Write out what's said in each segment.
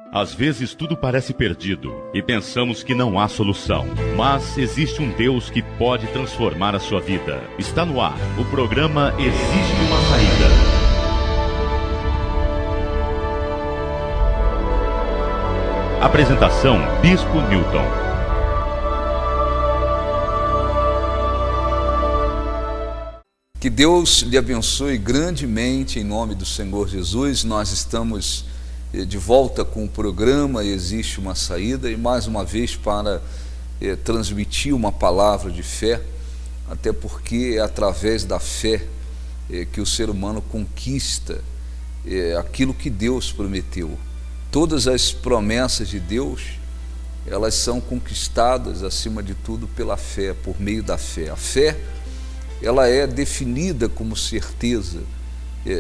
Às vezes tudo parece perdido e pensamos que não há solução. Mas existe um Deus que pode transformar a sua vida. Está no ar o programa Existe uma Saída. Apresentação: Bispo Newton. Que Deus lhe abençoe grandemente em nome do Senhor Jesus. Nós estamos de volta com o programa Existe uma Saída, e mais uma vez para transmitir uma palavra de fé, até porque é através da fé que o ser humano conquista aquilo que Deus prometeu. Todas as promessas de Deus, elas são conquistadas acima de tudo pela fé, por meio da fé. A fé, ela é definida como certeza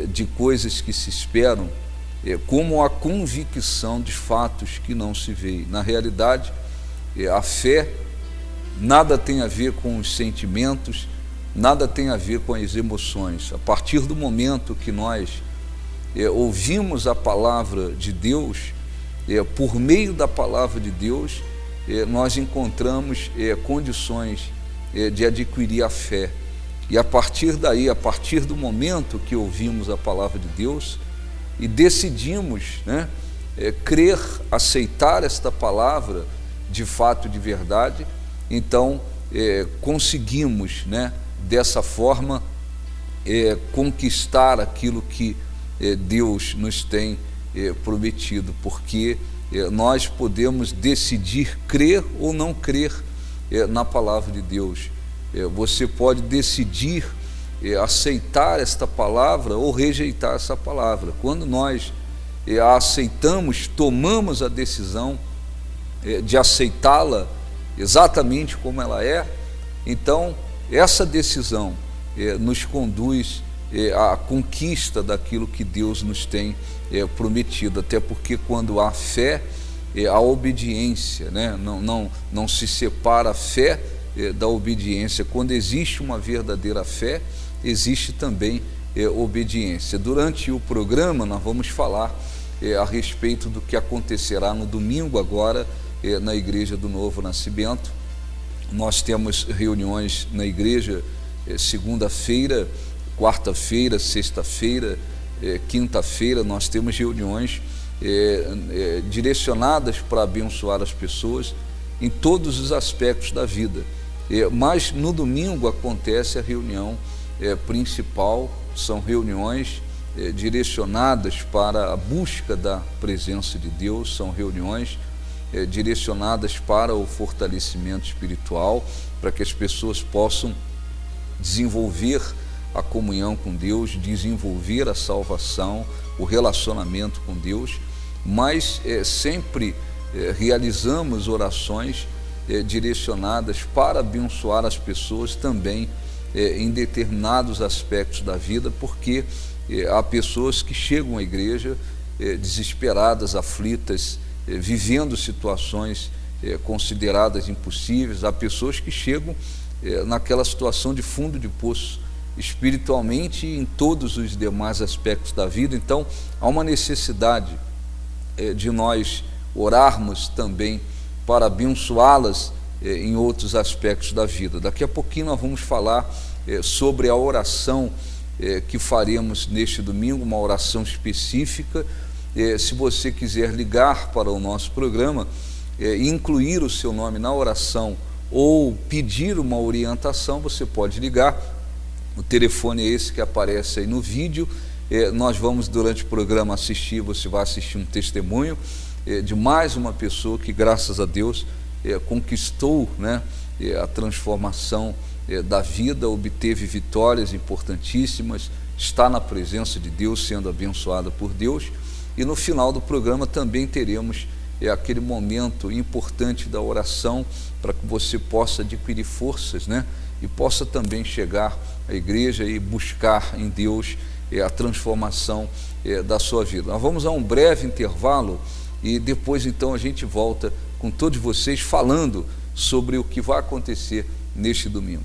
de coisas que se esperam, como a convicção de fatos que não se veem. Na realidade, a fé nada tem a ver com os sentimentos, nada tem a ver com as emoções. A partir do momento que nós ouvimos a palavra de Deus, por meio da palavra de Deus, nós encontramos condições de adquirir a fé. E a partir daí, a partir do momento que ouvimos a palavra de Deus e decidimos crer, aceitar esta palavra de fato, de verdade, então conseguimos, dessa forma, conquistar aquilo que Deus nos tem prometido, porque nós podemos decidir crer ou não crer na palavra de Deus. Você pode decidir aceitar esta palavra ou rejeitar essa palavra. Quando nós a aceitamos, tomamos a decisão de aceitá-la exatamente como ela é, então essa decisão nos conduz à conquista daquilo que Deus nos tem prometido, até porque quando há fé, há obediência, não se separa a fé da obediência. Quando existe uma verdadeira fé, existe também obediência. Durante o programa nós vamos falar a respeito do que acontecerá no domingo agora na Igreja do Novo Nascimento. Nós temos reuniões na igreja segunda-feira, quarta-feira, sexta-feira, quinta-feira. Nós temos reuniões direcionadas para abençoar as pessoas em todos os aspectos da vida. Mas no domingo acontece a reunião principal, são reuniões direcionadas para a busca da presença de Deus, são reuniões direcionadas para o fortalecimento espiritual, para que as pessoas possam desenvolver a comunhão com Deus, desenvolver a salvação, o relacionamento com Deus, mas sempre realizamos orações direcionadas para abençoar as pessoas também em determinados aspectos da vida, porque há pessoas que chegam à igreja desesperadas, aflitas, vivendo situações consideradas impossíveis. Há pessoas que chegam naquela situação de fundo de poço, espiritualmente e em todos os demais aspectos da vida. Então há uma necessidade de nós orarmos também para abençoá-las em outros aspectos da vida. Daqui a pouquinho nós vamos falar sobre a oração que faremos neste domingo, uma oração específica. Se você quiser ligar para o nosso programa, incluir o seu nome na oração ou pedir uma orientação, você pode ligar. O telefone é esse que aparece aí no vídeo. Nós vamos, durante o programa, você vai assistir um testemunho de mais uma pessoa que, graças a Deus, conquistou a transformação da vida, obteve vitórias importantíssimas, está na presença de Deus, sendo abençoada por Deus. E no final do programa também teremos aquele momento importante da oração, para que você possa adquirir forças, e possa também chegar à igreja e buscar em Deus a transformação da sua vida. Nós vamos a um breve intervalo e depois então a gente volta com todos vocês falando sobre o que vai acontecer neste domingo.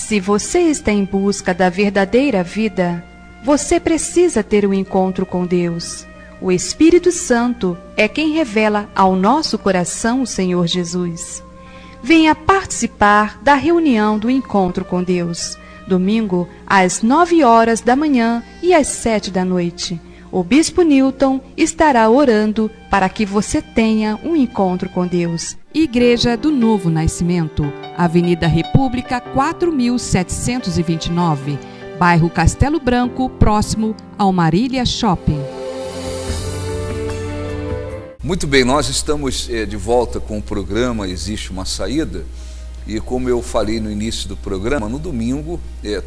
Se você está em busca da verdadeira vida, você precisa ter um encontro com Deus. O Espírito Santo é quem revela ao nosso coração o Senhor Jesus. Venha participar da reunião do Encontro com Deus, domingo às 9 horas da manhã e às 7 da noite. O Bispo Newton estará orando para que você tenha um encontro com Deus. Igreja do Novo Nascimento, Avenida República 4729, bairro Castelo Branco, próximo ao Marília Shopping. Muito bem, nós estamos de volta com o programa Existe uma Saída, e como eu falei no início do programa, no domingo,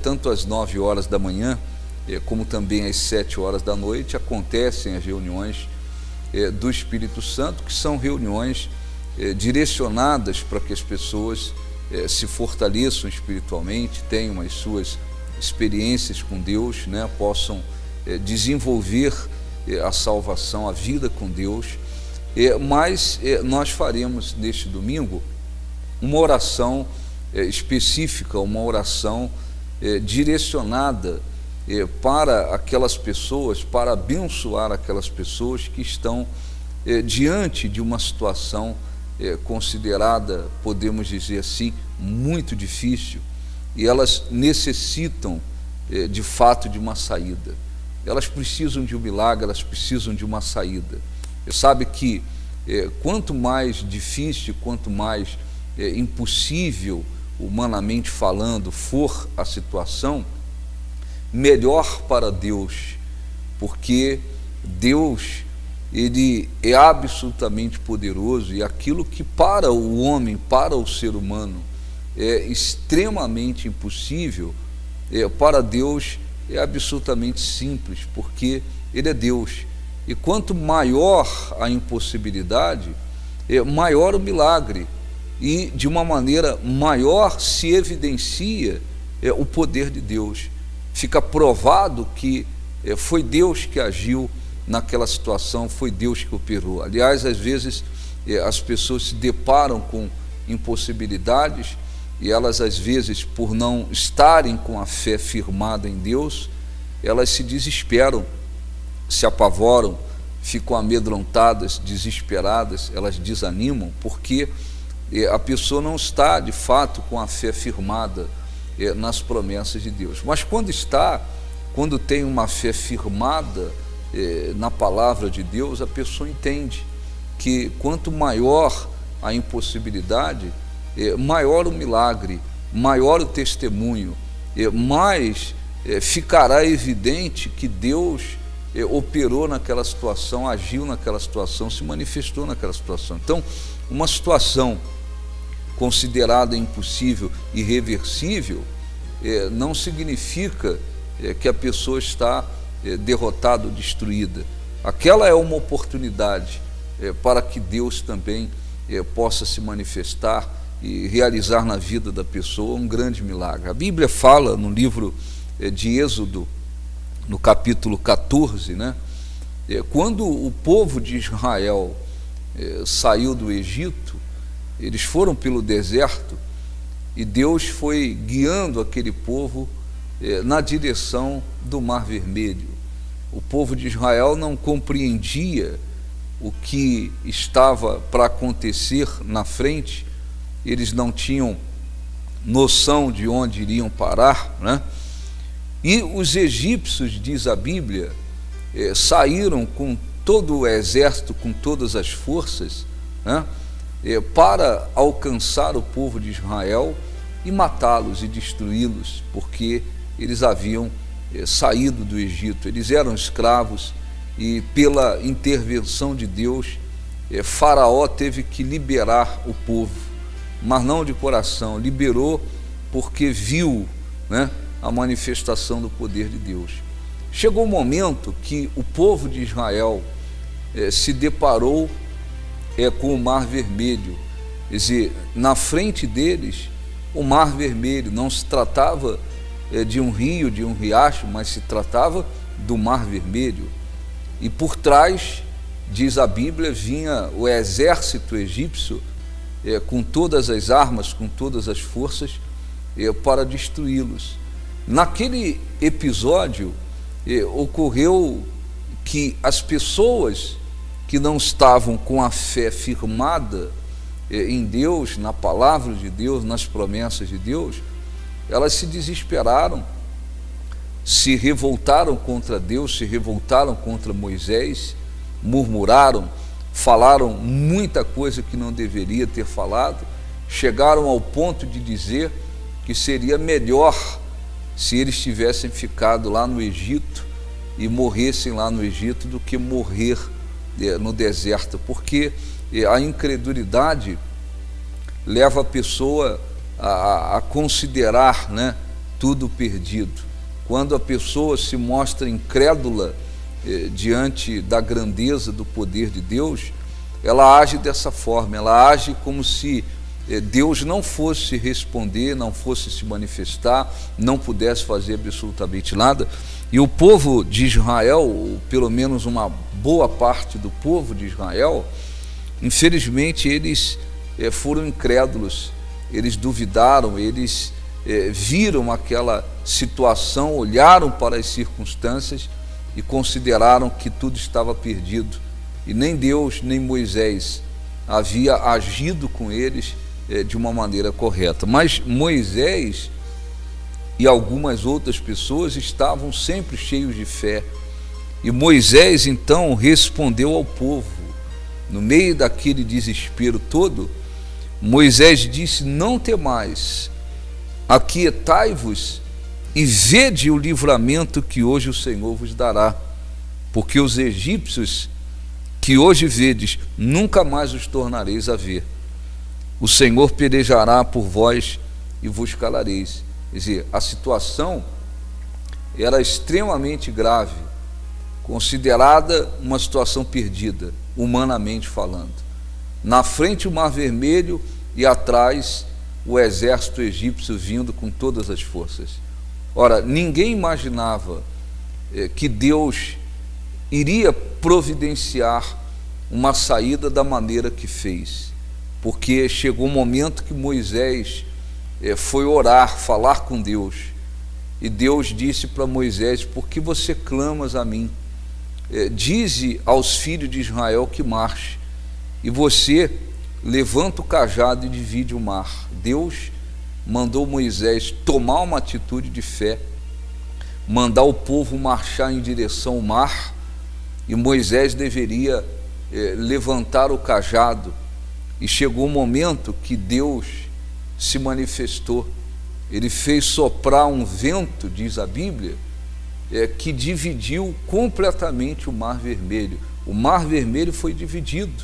tanto às 9 horas da manhã, como também às 7 horas da noite, acontecem as reuniões do Espírito Santo, que são reuniões direcionadas para que as pessoas se fortaleçam espiritualmente, tenham as suas experiências com Deus, né, possam desenvolver a salvação, a vida com Deus. Mas nós faremos neste domingo uma oração específica, uma oração direcionada para aquelas pessoas, para abençoar aquelas pessoas que estão diante de uma situação considerada, podemos dizer assim, muito difícil, e elas necessitam de fato de uma saída. Elas precisam de um milagre, elas precisam de uma saída. Você sabe que quanto mais difícil, quanto mais impossível, humanamente falando, for a situação, melhor para Deus, porque Deus, Ele é absolutamente poderoso, e aquilo que para o homem, para o ser humano, é extremamente impossível, para Deus é absolutamente simples, porque Ele é Deus. E quanto maior a impossibilidade, maior o milagre, e de uma maneira maior se evidencia o poder de Deus. Fica provado que foi Deus que agiu naquela situação, foi Deus que operou. Aliás, às vezes as pessoas se deparam com impossibilidades, e elas às vezes, por não estarem com a fé firmada em Deus, elas se desesperam, se apavoram, ficam amedrontadas, desesperadas, elas desanimam, porque a pessoa não está de fato com a fé firmada nas promessas de Deus. Mas quando tem uma fé firmada na palavra de Deus, a pessoa entende que quanto maior a impossibilidade, maior o milagre, maior o testemunho, mais ficará evidente que Deus operou naquela situação, agiu naquela situação, se manifestou naquela situação. Então, uma situação considerada impossível, irreversível, não significa que a pessoa está derrotada ou destruída. Aquela é uma oportunidade para que Deus também possa se manifestar e realizar na vida da pessoa um grande milagre. A Bíblia fala no livro de Êxodo, no capítulo 14, né? Quando o povo de Israel saiu do Egito, eles foram pelo deserto, e Deus foi guiando aquele povo na direção do Mar Vermelho. O povo de Israel não compreendia o que estava para acontecer na frente, eles não tinham noção de onde iriam parar, né? E os egípcios, diz a Bíblia, saíram com todo o exército, com todas as forças, né, para alcançar o povo de Israel e matá-los e destruí-los, porque eles haviam saído do Egito. Eles eram escravos, e pela intervenção de Deus, Faraó teve que liberar o povo, mas não de coração, liberou porque viu, né, a manifestação do poder de Deus. Chegou o momento que o povo de Israel se deparou com o Mar Vermelho, quer dizer, na frente deles o Mar Vermelho. Não se tratava de um rio, de um riacho, mas se tratava do Mar Vermelho, e por trás, diz a Bíblia, vinha o exército egípcio com todas as armas, com todas as forças, para destruí-los. Naquele episódio, ocorreu que as pessoas que não estavam com a fé firmada em Deus, na palavra de Deus, nas promessas de Deus, elas se desesperaram, se revoltaram contra Deus, se revoltaram contra Moisés, murmuraram, falaram muita coisa que não deveria ter falado, chegaram ao ponto de dizer que seria melhor se eles tivessem ficado lá no Egito e morressem lá no Egito do que morrer no deserto, porque a incredulidade leva a pessoa a considerar, né, tudo perdido. Quando a pessoa se mostra incrédula diante da grandeza do poder de Deus, ela age dessa forma, ela age como se Deus não fosse responder, não fosse se manifestar, não pudesse fazer absolutamente nada. E o povo de Israel, ou pelo menos uma boa parte do povo de Israel, infelizmente eles foram incrédulos, eles duvidaram, eles viram aquela situação, olharam para as circunstâncias e consideraram que tudo estava perdido. E nem Deus, nem Moisés havia agido com eles de uma maneira correta. Mas Moisés e algumas outras pessoas estavam sempre cheios de fé. E Moisés então respondeu ao povo, no meio daquele desespero todo, Moisés disse: não temais, aquietai-vos e vede o livramento que hoje o Senhor vos dará, porque os egípcios que hoje vedes, nunca mais os tornareis a ver. O Senhor pelejará por vós e vos calareis. Quer dizer, a situação era extremamente grave, considerada uma situação perdida, humanamente falando. Na frente o Mar Vermelho e atrás o exército egípcio vindo com todas as forças. Ora, ninguém imaginava que Deus iria providenciar uma saída da maneira que fez, porque chegou um momento que Moisés foi orar, falar com Deus, e Deus disse para Moisés: por que você clamas a mim? Dize aos filhos de Israel que marche, e você levanta o cajado e divide o mar. Deus mandou Moisés tomar uma atitude de fé, mandar o povo marchar em direção ao mar, e Moisés deveria levantar o cajado. E chegou um momento que Deus se manifestou. Ele fez soprar um vento, diz a Bíblia, que dividiu completamente o Mar Vermelho. O Mar Vermelho foi dividido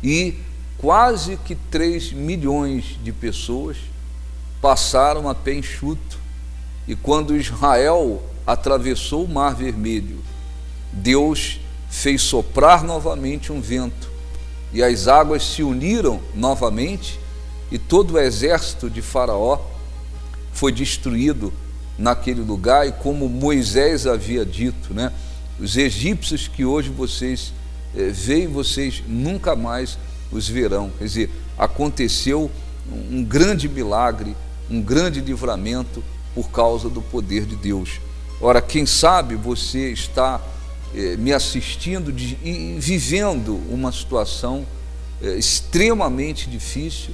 e quase que 3 milhões de pessoas passaram a pé enxuto. E quando Israel atravessou o Mar Vermelho, Deus fez soprar novamente um vento, e as águas se uniram novamente, e todo o exército de Faraó foi destruído naquele lugar. E como Moisés havia dito, né, os egípcios que hoje vocês veem, vocês nunca mais os verão. Quer dizer, aconteceu um grande milagre, um grande livramento por causa do poder de Deus. Ora, quem sabe você está me assistindo e vivendo uma situação extremamente difícil,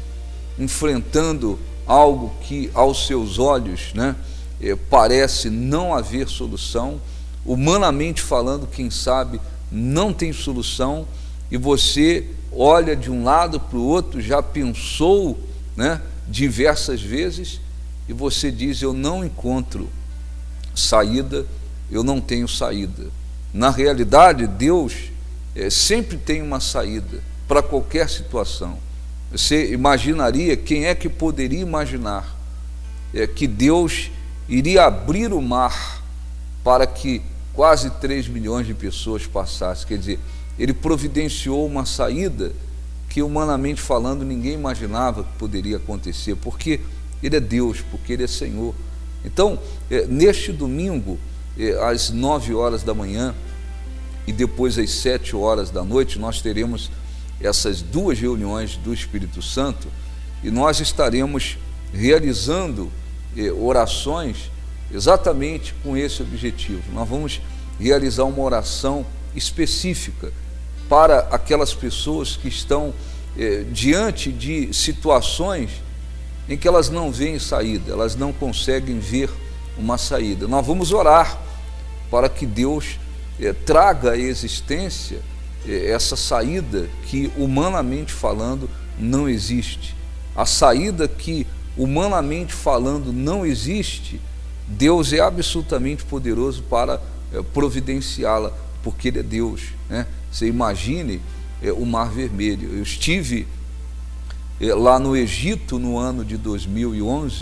enfrentando algo que aos seus olhos, né, parece não haver solução, humanamente falando, quem sabe não tem solução, e você olha de um lado para o outro, já pensou, né, diversas vezes, e você diz: eu não encontro saída, eu não tenho saída. Na realidade, Deus sempre tem uma saída para qualquer situação. Você imaginaria, quem é que poderia imaginar que Deus iria abrir o mar para que quase 3 milhões de pessoas passassem? Quer dizer, Ele providenciou uma saída que, humanamente falando, ninguém imaginava que poderia acontecer, porque Ele é Deus, porque Ele é Senhor. Então, neste domingo, às 9 horas da manhã e depois às 7 horas da noite, nós teremos essas 2 reuniões do Espírito Santo, e nós estaremos realizando orações exatamente com esse objetivo. Nós vamos realizar uma oração específica para aquelas pessoas que estão diante de situações em que elas não veem saída, elas não conseguem ver uma saída. Nós vamos orar para que Deus traga à existência essa saída que, humanamente falando, não existe. A saída que, humanamente falando, não existe, Deus é absolutamente poderoso para providenciá-la, porque Ele é Deus, né? Você imagine o Mar Vermelho. Eu estive lá no Egito no ano de 2011,